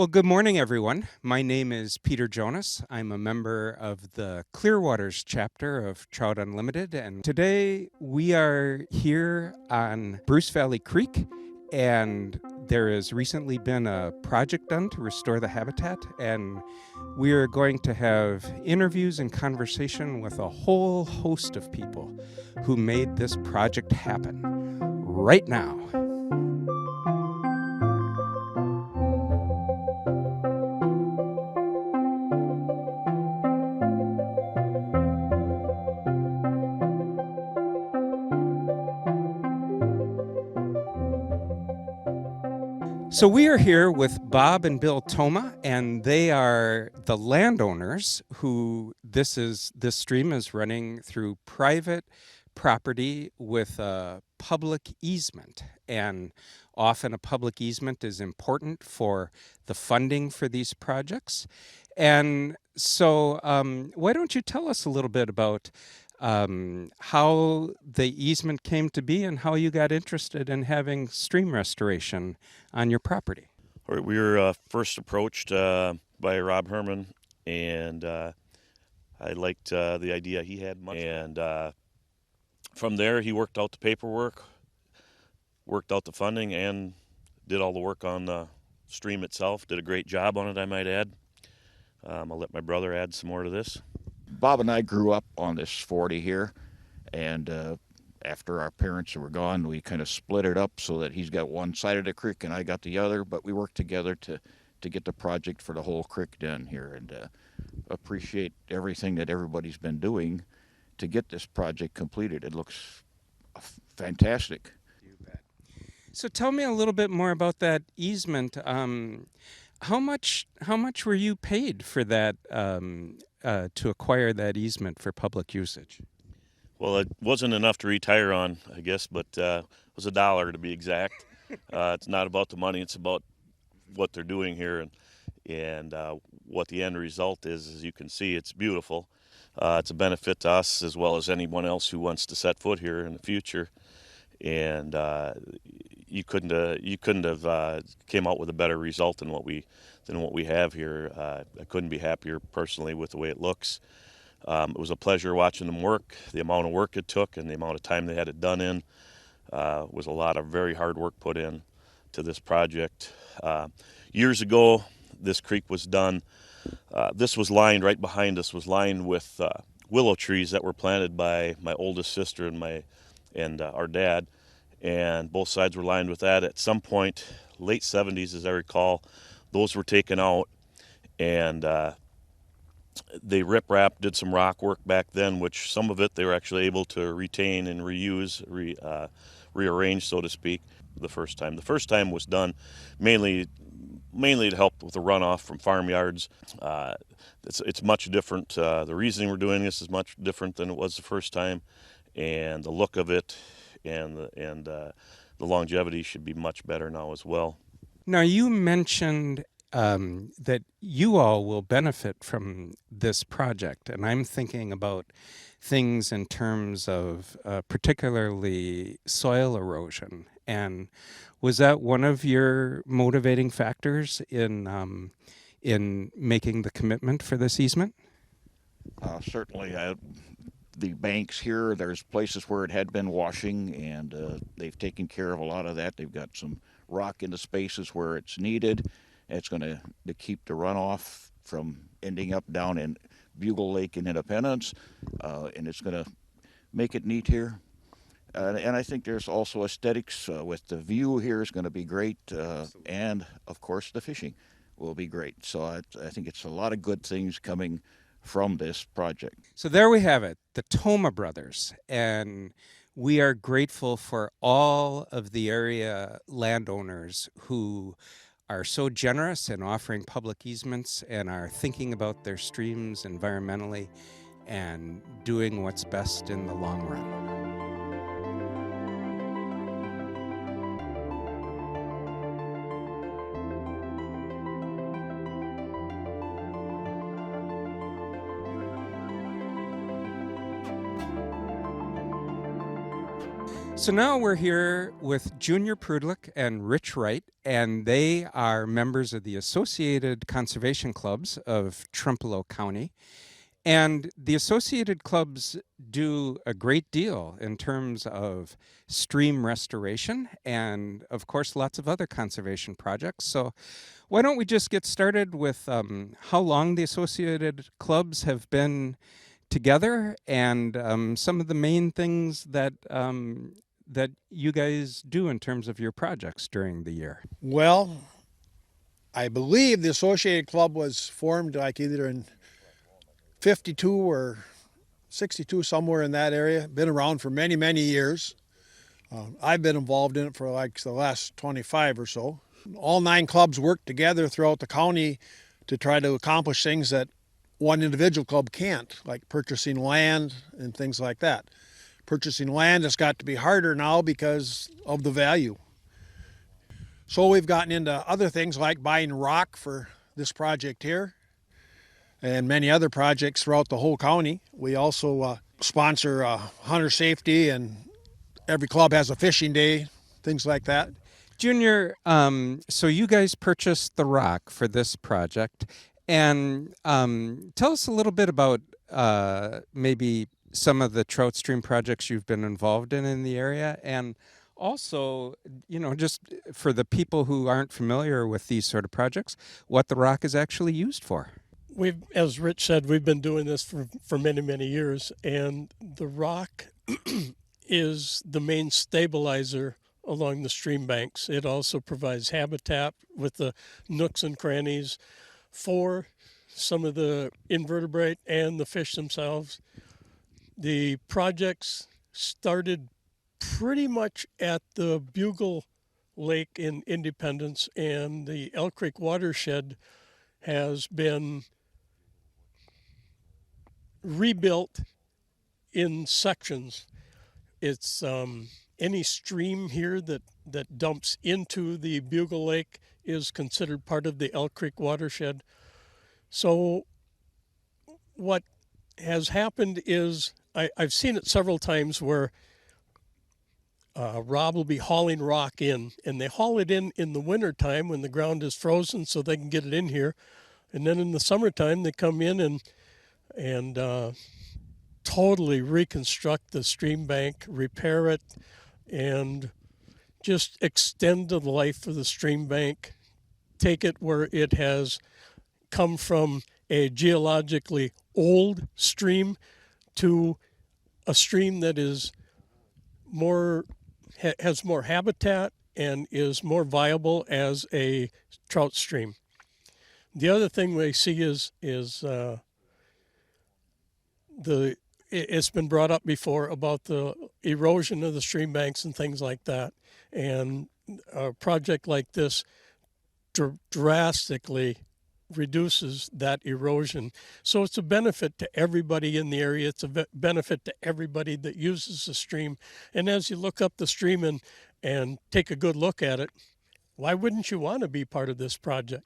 Well, good morning, everyone. My name is Peter Jonas. I'm a member of the Clearwaters chapter of Trout Unlimited, and today we are here on Bruce Valley Creek, and there has recently been a project done to restore the habitat, and we are going to have interviews and conversation with a whole host of people who made this project happen right now. So we are here with Bob and Bill Thoma, and they are the landowners who this stream is running through private property with a public easement. And often a public easement is important for the funding for these projects. And so why don't you tell us a little bit about how the easement came to be and how you got interested in having stream restoration on your property? All right, we were first approached by Rob Herman, and I liked the idea he had. And from there, he worked out the paperwork, worked out the funding, and did all the work on the stream itself. Did a great job on it, I might add. I'll let my brother add some more to this. Bob and I grew up on this 40 here, and after our parents were gone, we kind of split it up so that he's got one side of the creek and I got the other, but we worked together to get the project for the whole creek done here, and appreciate everything that everybody's been doing to get this project completed. It looks fantastic. You bet. So tell me a little bit more about that easement. How much were you paid for that to acquire that easement for public usage? Well, it wasn't enough to retire on, I guess, but it was $1 to be exact. It's not about the money; it's about what they're doing here, and what the end result is. As you can see, it's beautiful. It's a benefit to us as well as anyone else who wants to set foot here in the future. And you couldn't have came out with a better result than what we have here. I couldn't be happier personally with the way it looks. It was a pleasure watching them work. The amount of work it took and the amount of time they had it done in was a lot of very hard work put in to this project. Years ago, this creek was done. This was lined right behind us. Was lined with willow trees that were planted by my oldest sister and our dad, and both sides were lined with that. At some point, late 70s, as I recall, those were taken out, and they rip-wrapped, did some rock work back then, which some of it they were actually able to retain and reuse, rearrange, so to speak, the first time. The first time was done mainly to help with the runoff from farmyards. It's much different. The reasoning we're doing this is much different than it was the first time, and the look of it and the longevity should be much better now as well. Now, you mentioned that you all will benefit from this project, and I'm thinking about things in terms of particularly soil erosion. And was that one of your motivating factors in making the commitment for this easement? Certainly, the banks here, there's places where it had been washing, and they've taken care of a lot of that. They've got some rock in the spaces where it's needed. It's going to keep the runoff from ending up down in Bugle Lake in Independence, and it's going to make it neat here. And I think there's also aesthetics with the view here is going to be great, and of course the fishing will be great. So I think it's a lot of good things coming from this project. So there we have it, the Thoma brothers, and we are grateful for all of the area landowners who are so generous in offering public easements and are thinking about their streams environmentally and doing what's best in the long run. So now we're here with Junior Prudlick and Rich Wright, and they are members of the Associated Conservation Clubs of Trempealeau County. And the associated clubs do a great deal in terms of stream restoration and, of course, lots of other conservation projects. So why don't we just get started with how long the associated clubs have been together and some of the main things that that you guys do in terms of your projects during the year. Well, I believe the Associated Club was formed like either in 52 or 62, somewhere in that area. Been around for many, many years. I've been involved in it for like the last 25 or so. All 9 clubs work together throughout the county to try to accomplish things that one individual club can't, like purchasing land and things like that. Purchasing land has got to be harder now because of the value. So we've gotten into other things like buying rock for this project here and many other projects throughout the whole county. We also sponsor hunter safety, and every club has a fishing day, things like that. Junior, so you guys purchased the rock for this project, and tell us a little bit about maybe some of the trout stream projects you've been involved in the area, and also, just for the people who aren't familiar with these sort of projects, what the rock is actually used for. As Rich said, we've been doing this for many, many years, and the rock is the main stabilizer along the stream banks. It also provides habitat with the nooks and crannies for some of the invertebrate and the fish themselves. The projects started pretty much at the Bugle Lake in Independence, and the Elk Creek watershed has been rebuilt in sections. It's any stream here that dumps into the Bugle Lake is considered part of the Elk Creek watershed. So what has happened is I've seen it several times where Rob will be hauling rock in, and they haul it in the wintertime when the ground is frozen so they can get it in here. And then in the summertime, they come in and totally reconstruct the stream bank, repair it, and just extend the life of the stream bank, take it where it has come from a geologically old stream to a stream that is has more habitat and is more viable as a trout stream. The other thing we see is it's been brought up before about the erosion of the stream banks and things like that, and a project like this drastically reduces that erosion. So it's a benefit to everybody in the area. It's a benefit to everybody that uses the stream. And as you look up the stream and take a good look at it, why wouldn't you want to be part of this project?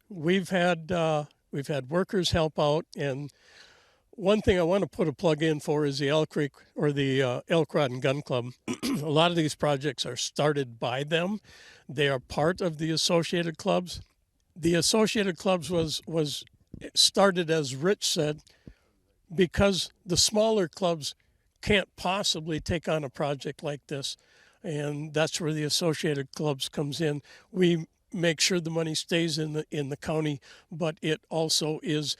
We've had workers help out, and one thing I want to put a plug in for is the Elk Creek or the Elk Rod and Gun Club. A lot of these projects are started by them. They are part of the associated clubs. The associated clubs was started, as Rich said, because the smaller clubs can't possibly take on a project like this, and that's where the associated clubs comes in. We make sure the money stays in the county, but it also is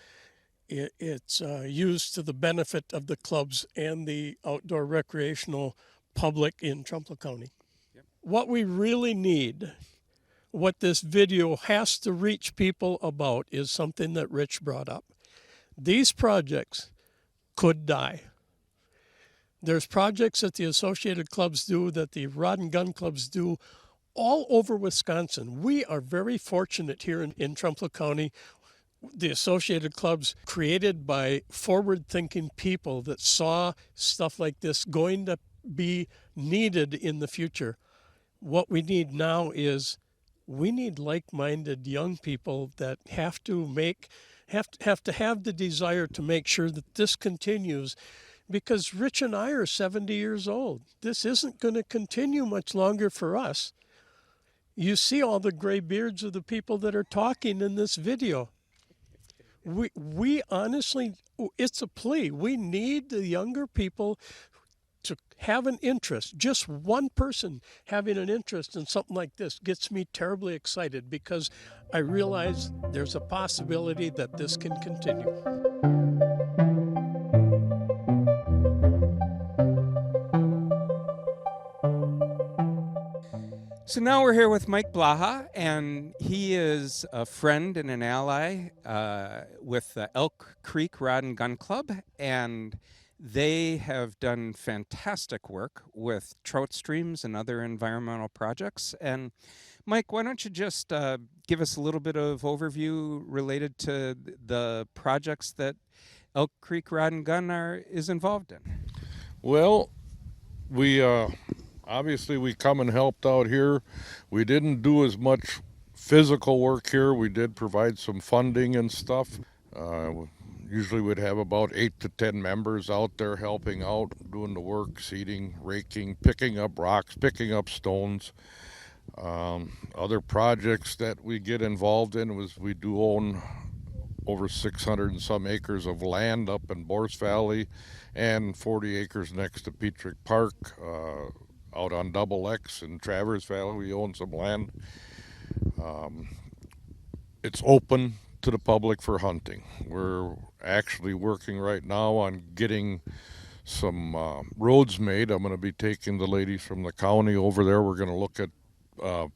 it's used to the benefit of the clubs and the outdoor recreational public in Trempealeau County. Yep. What we really need, what this video has to reach people about, is something that Rich brought up. These projects could die. There's projects that the associated clubs do, that the rod and gun clubs do, all over Wisconsin. We are very fortunate here in Trempealeau County. The associated clubs created by forward-thinking people that saw stuff like this going to be needed in the future. What we need now is we need like-minded young people that have to have the desire to make sure that this continues, because Rich and I are 70 years old. This isn't going to continue much longer for us. You see all the gray beards of the people that are talking in this video. We honestly, it's a plea. We need the younger people to have an interest. Just one person having an interest in something like this gets me terribly excited, because I realize there's a possibility that this can continue. So now we're here with Mike Blaha, and he is a friend and an ally with the Elk Creek Rod and Gun Club, and they have done fantastic work with trout streams and other environmental projects. And Mike, why don't you just give us a little bit of overview related to the projects that Elk Creek Rod and Gun is involved in? Well, we obviously we come and helped out here. We didn't do as much physical work here. We did provide some funding and stuff. Usually we'd have about 8 to 10 members out there helping out, doing the work, seeding, raking, picking up rocks, picking up stones. Other projects that we get involved in was we do own over 600 and some acres of land up in Bourse Valley and 40 acres next to Petrick Park. Out on Double X in Traverse Valley, we own some land. It's open to the public for hunting. We're actually working right now on getting some roads made. I'm going to be taking the ladies from the county over there. We're going to look at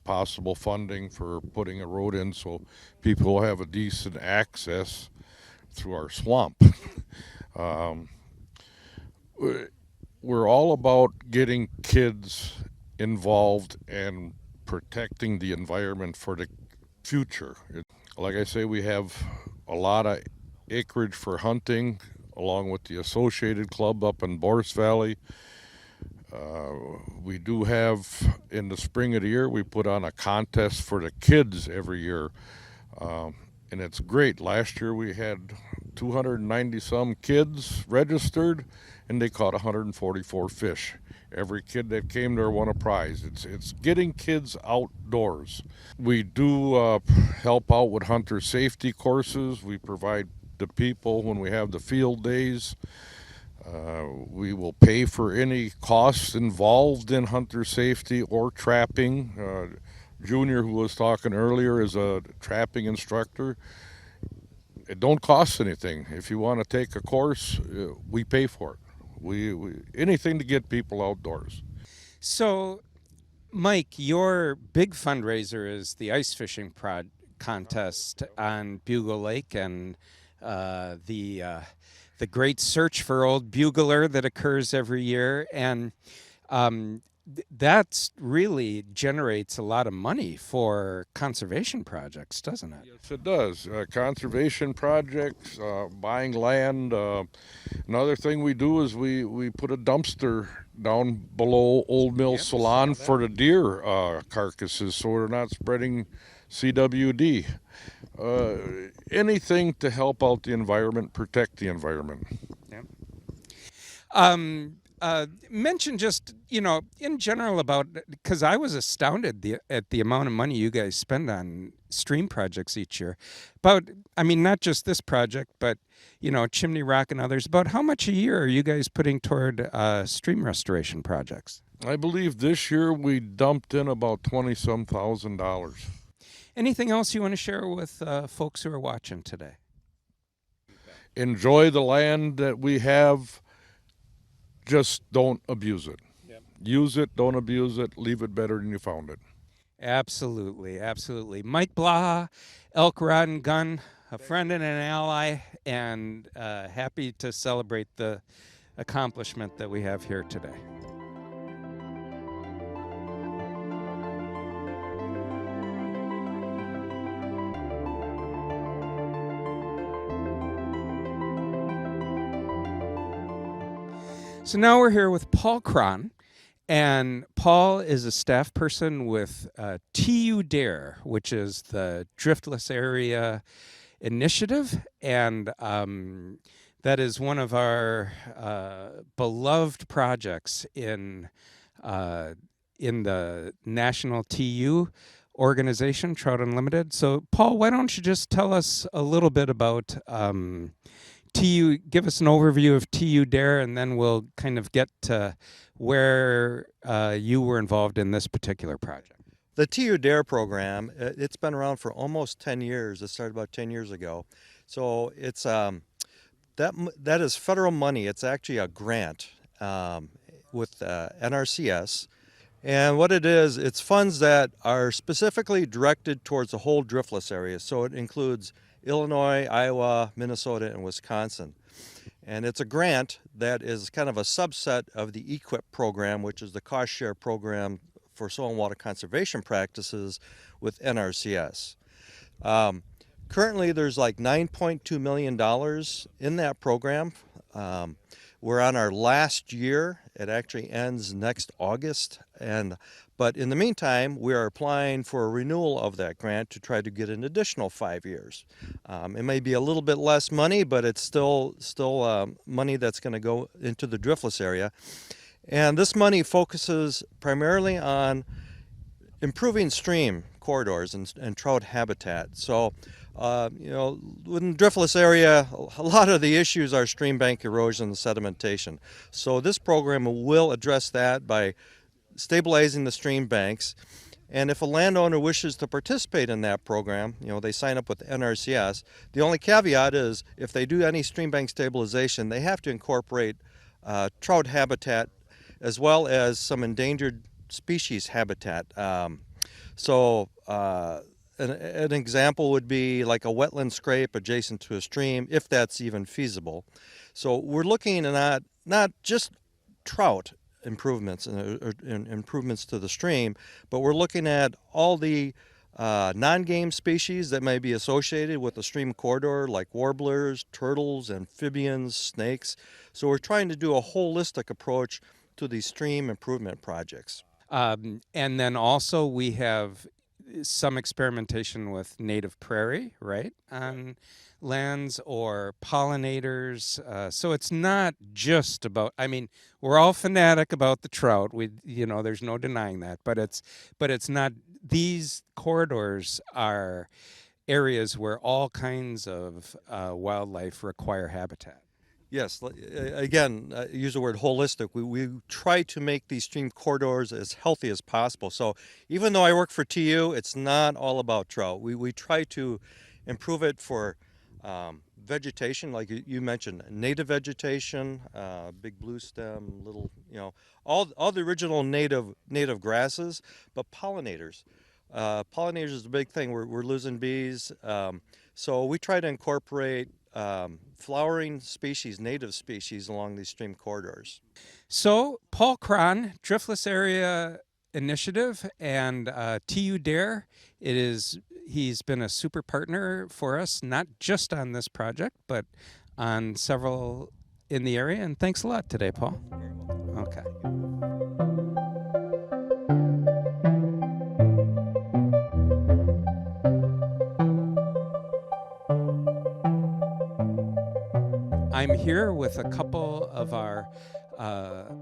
possible funding for putting a road in so people will have a decent access through our swamp. We're all about getting kids involved and protecting the environment for the future. Like I say, we have a lot of acreage for hunting, along with the Associated Club up in Bourse Valley. We do have, in the spring of the year, we put on a contest for the kids every year. And it's great. Last year we had 290 some kids registered, and they caught 144 fish. Every kid that came there won a prize. It's getting kids outdoors. We do help out with hunter safety courses. We provide the people when we have the field days. We will pay for any costs involved in hunter safety or trapping. Junior, who was talking earlier, is a trapping instructor. It don't cost anything. If you want to take a course, we pay for it. We anything to get people outdoors. So, Mike, your big fundraiser is the ice fishing contest on Bugle Lake, and the great search for old bugler that occurs every year, and that's really generates a lot of money for conservation projects, doesn't it? Yes, it does. Conservation projects, buying land. Another thing we do is we put a dumpster down below Old Mill Salon for the deer carcasses, so we're not spreading CWD. Anything to help out the environment, protect the environment. Yeah. Mention just, in general about, because I was astounded at the amount of money you guys spend on stream projects each year. Not just this project, but, Chimney Rock and others. About how much a year are you guys putting toward stream restoration projects? I believe this year we dumped in about $20-some thousand. Anything else you want to share with folks who are watching today? Enjoy the land that we have. Just don't abuse it. Yep. Use it, don't abuse it, leave it better than you found it. Absolutely, absolutely. Mike Blaha, Elk Rod and Gun, a friend and an ally, and happy to celebrate the accomplishment that we have here today. So now we're here with Paul Cron, and Paul is a staff person with TU DARE, which is the Driftless Area Initiative, and That is one of our beloved projects in the National TU organization, Trout Unlimited. So, Paul, why don't you just tell us a little bit about TU? Give us an overview of TU Dare, and then we'll kind of get to where you were involved in this particular project. The TU Dare program, it's been around for almost 10 years. It started about 10 years ago. So it's that is federal money. It's actually a grant with NRCS. And what it is, it's funds that are specifically directed towards the whole driftless area. So it includes Illinois, Iowa, Minnesota, and Wisconsin. And it's a grant that is kind of a subset of the EQIP program, which is the cost share program for soil and water conservation practices with NRCS. Currently, there's like $9.2 million in that program. We're on our last year. It actually ends next August. But in the meantime, we are applying for a renewal of that grant to try to get an additional 5 years. It may be a little bit less money, but it's still money that's going to go into the driftless area. And this money focuses primarily on improving stream corridors and trout habitat. So, in the driftless area, a lot of the issues are stream bank erosion and sedimentation. So this program will address that by stabilizing the stream banks. And if a landowner wishes to participate in that program, they sign up with NRCS. The only caveat is if they do any stream bank stabilization, they have to incorporate trout habitat as well as some endangered species habitat. An example would be like a wetland scrape adjacent to a stream, if that's even feasible. So we're looking at not just trout improvements and improvements to the stream, but we're looking at all the non-game species that may be associated with the stream corridor, like warblers, turtles, amphibians, snakes. So we're trying to do a holistic approach to these stream improvement projects. And then also we have some experimentation with native prairie, right, on lands or pollinators. So it's not just about. I mean, we're all fanatic about the trout. There's no denying that. But it's not. These corridors are areas where all kinds of wildlife require habitat. Yes, again, use the word holistic. We try to make these stream corridors as healthy as possible. So even though I work for TU, it's not all about trout. We try to improve it for vegetation, like you mentioned, native vegetation, big blue stem, little, all the original native grasses, but pollinators. Pollinators is a big thing. We're losing bees. So we try to incorporate flowering species, native species along these stream corridors. So Paul Cron, Driftless Area Initiative and TU Dare, he's been a super partner for us, not just on this project, but on several in the area. And thanks a lot today, Paul. Okay. I'm here with a couple of our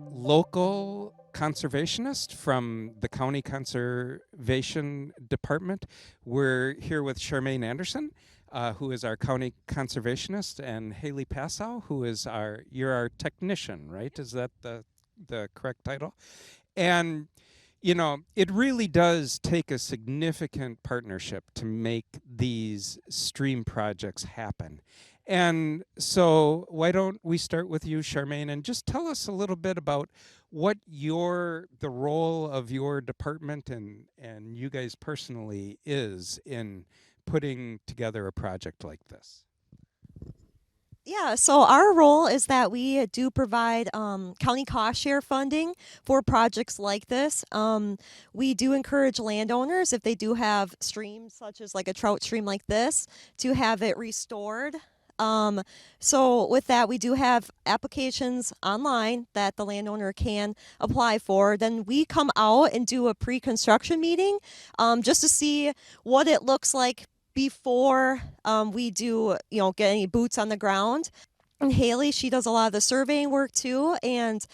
local conservationists from the County Conservation Department. We're here with Charmaine Anderson, who is our county conservationist, and Haley Passow, who is you're our technician, right? Is that the correct title? And it really does take a significant partnership to make these stream projects happen. And so why don't we start with you, Charmaine, and just tell us a little bit about what the role of your department and you guys personally is in putting together a project like this. Yeah, so our role is that we do provide county cost share funding for projects like this. We do encourage landowners, if they do have streams such as like a trout stream like this, to have it restored. So with that, we do have applications online that the landowner can apply for. Then we come out and do a pre-construction meeting just to see what it looks like before we do, get any boots on the ground. And Haley, she does a lot of the surveying work too. And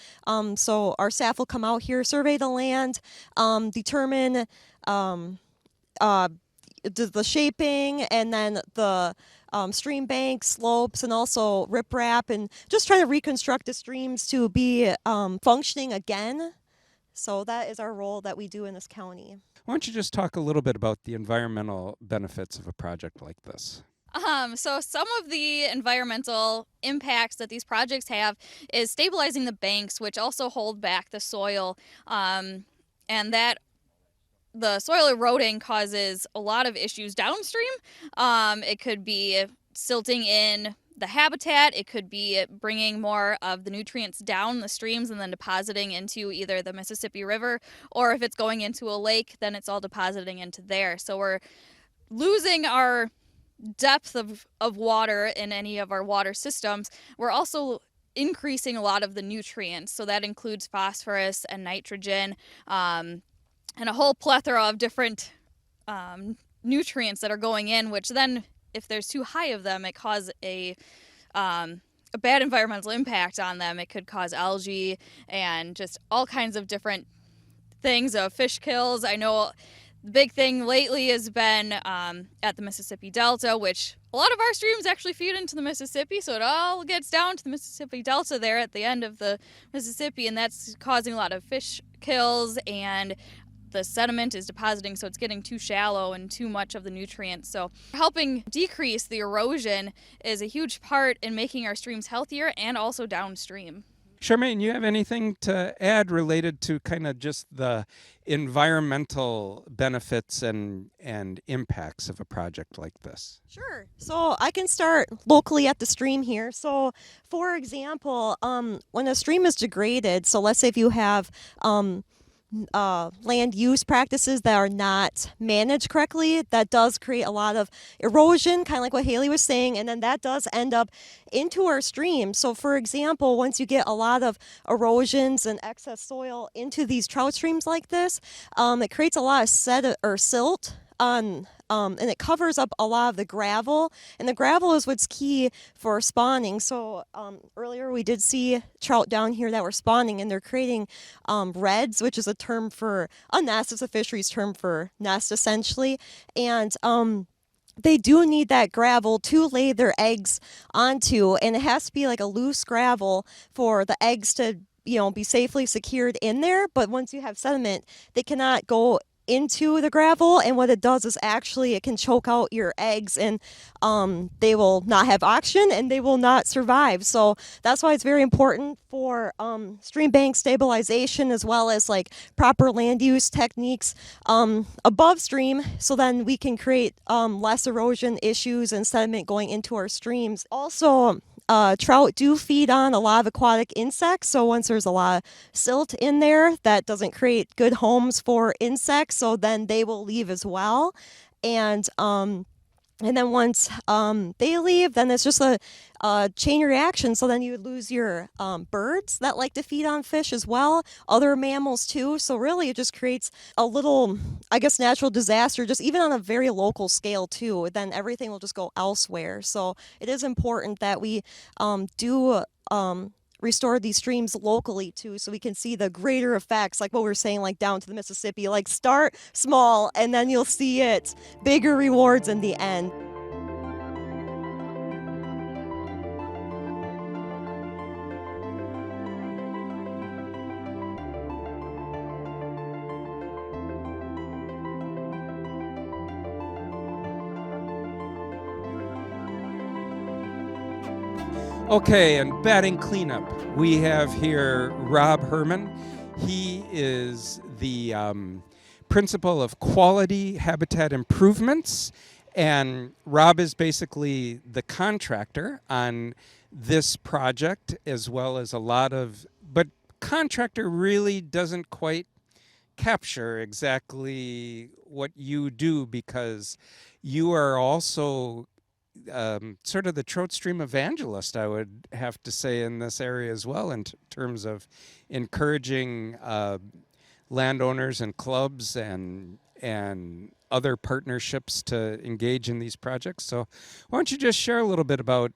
so our staff will come out here, survey the land, determine uh, the shaping, and then the stream banks, slopes, and also riprap, and just try to reconstruct the streams to be functioning again. So that is our role that we do in this county. Why don't you just talk a little bit about the environmental benefits of a project like this? So some of the environmental impacts that these projects have is stabilizing the banks, which also hold back the soil, and that the soil eroding causes a lot of issues downstream. It could be silting in the habitat. It could be bringing more of the nutrients down the streams and then depositing into either the Mississippi River, or if it's going into a lake, then it's all depositing into there. So we're losing our depth of water in any of our water systems. We're also increasing a lot of the nutrients. So that includes phosphorus and nitrogen, and a whole plethora of different nutrients that are going in, which then, if there's too high of them, it causes a bad environmental impact on them. It could cause algae and just all kinds of different things, fish kills. I know the big thing lately has been at the Mississippi Delta, which a lot of our streams actually feed into the Mississippi, so it all gets down to the Mississippi Delta there at the end of the Mississippi, and that's causing a lot of fish kills, and the sediment is depositing, so it's getting too shallow and too much of the nutrients. So helping decrease the erosion is a huge part in making our streams healthier and also downstream. Charmaine, you have anything to add related to kind of just the environmental benefits and impacts of a project like this? Sure. So I can start locally at the stream here. So, for example, when a stream is degraded, so let's say if you have land use practices that are not managed correctly, that does create a lot of erosion, kind of like what Haley was saying, and then that does end up into our stream. So for example, once you get a lot of erosions and excess soil into these trout streams like this, it creates a lot of silt on and it covers up a lot of the gravel, and the gravel is what's key for spawning. So earlier we did see trout down here that were spawning, and they're creating reds, which is a term for a nest. It's a fisheries term for nest, essentially, and they do need that gravel to lay their eggs onto, and it has to be like a loose gravel for the eggs to be safely secured in there. But once you have sediment, they cannot go into the gravel, and what it does is actually it can choke out your eggs, and they will not have oxygen and they will not survive. So that's why it's very important for stream bank stabilization, as well as like proper land use techniques above stream, so then we can create less erosion issues and sediment going into our streams. Also, trout do feed on a lot of aquatic insects, so once there's a lot of silt in there, that doesn't create good homes for insects, so then they will leave as well. And then once they leave, then it's just a chain reaction. So then you would lose your birds that like to feed on fish as well, other mammals too. So really it just creates a little, I guess, natural disaster, just even on a very local scale too. Then everything will just go elsewhere. So it is important that we do restore these streams locally too, so we can see the greater effects, like what we were saying, like down to the Mississippi. Like start small and then you'll see it bigger rewards in the end. Okay, and batting cleanup, we have here Rob Herman. He is the principal of Quality Habitat Improvements, and Rob is basically the contractor on this project, as well as a lot of, but contractor really doesn't quite capture exactly what you do, because you are also sort of the trout stream evangelist, I would have to say, in this area as well, in terms of encouraging landowners and clubs and other partnerships to engage in these projects. So why don't you just share a little bit about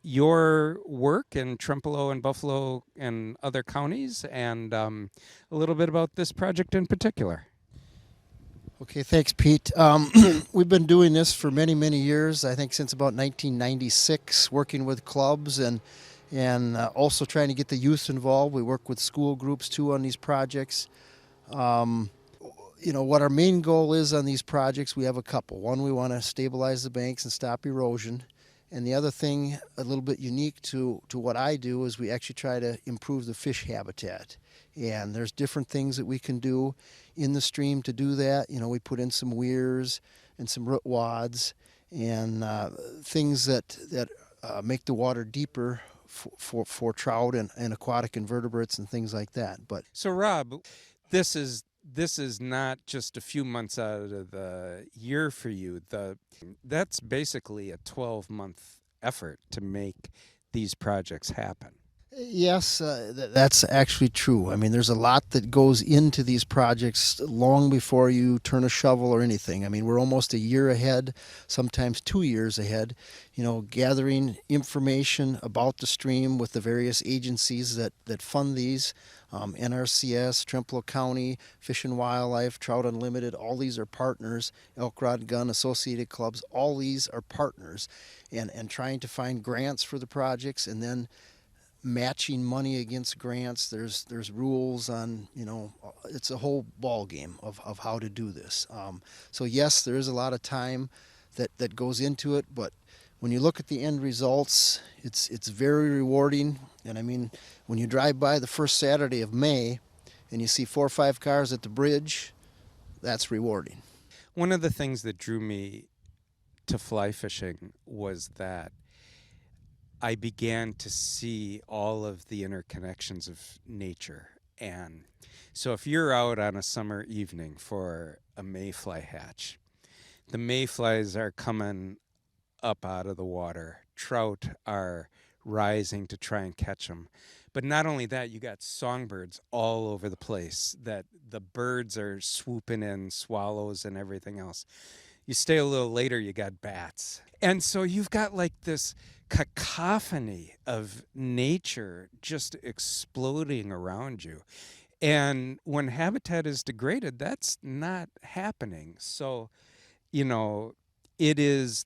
your work in Trempealeau and Buffalo and other counties, and a little bit about this project in particular. Okay, thanks, Pete. We've been doing this for many, many years. I think since about 1996, working with clubs and also trying to get the youth involved. We work with school groups too on these projects. What our main goal is on these projects, we have a couple. One, we want to stabilize the banks and stop erosion. And the other thing, a little bit unique to what I do, is we actually try to improve the fish habitat. And there's different things that we can do in the stream to do that. We put in some weirs and some root wads and things that make the water deeper for trout and aquatic invertebrates and things like that. But so, Rob, this is not just a few months out of the year for you. That's basically a 12-month effort to make these projects happen. Yes, that's actually true. I mean, there's a lot that goes into these projects long before you turn a shovel or anything. I mean, we're almost a year ahead, sometimes 2 years ahead, gathering information about the stream with the various agencies that fund these. NRCS, Trempealeau County, Fish and Wildlife, Trout Unlimited, all these are partners. Elk Rod Gun, Associated Clubs, all these are partners. And trying to find grants for the projects, and then matching money against grants. There's rules on, it's a whole ball game of how to do this. So yes, there is a lot of time that goes into it, but when you look at the end results, it's very rewarding. And I mean, when you drive by the first Saturday of May and you see 4 or 5 cars at the bridge, that's rewarding. One of the things that drew me to fly fishing was that I began to see all of the interconnections of nature. And so if you're out on a summer evening for a mayfly hatch, the mayflies are coming up out of the water. Trout are rising to try and catch them. But not only that, you got songbirds all over the place, that the birds are swooping in, swallows and everything else. You stay a little later, you got bats. And so you've got like this cacophony of nature just exploding around you. And when habitat is degraded, that's not happening. So, it is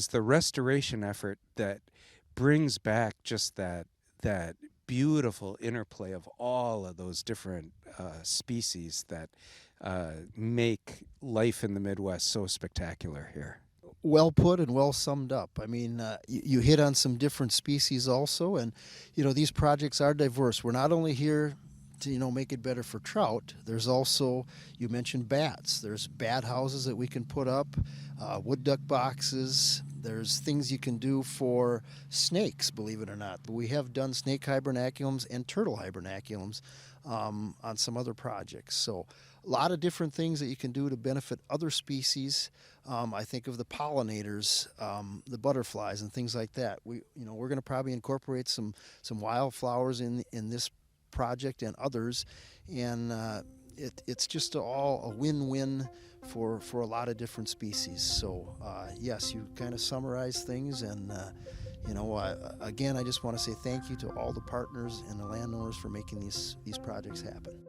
the restoration effort that brings back just that beautiful interplay of all of those different species that make life in the Midwest so spectacular here. Well put and well summed up. I mean, you hit on some different species also, and these projects are diverse. We're not only here to make it better for trout. There's also, you mentioned bats. There's bat houses that we can put up, wood duck boxes. There's things you can do for snakes, believe it or not. But we have done snake hibernaculums and turtle hibernaculums on some other projects. So a lot of different things that you can do to benefit other species. I think of the pollinators, the butterflies and things like that. We're going to probably incorporate some wildflowers in this project and others, and it's just all a win-win for a lot of different species. So yes, you kind of summarize things, and again, I just want to say thank you to all the partners and the landowners for making these projects happen.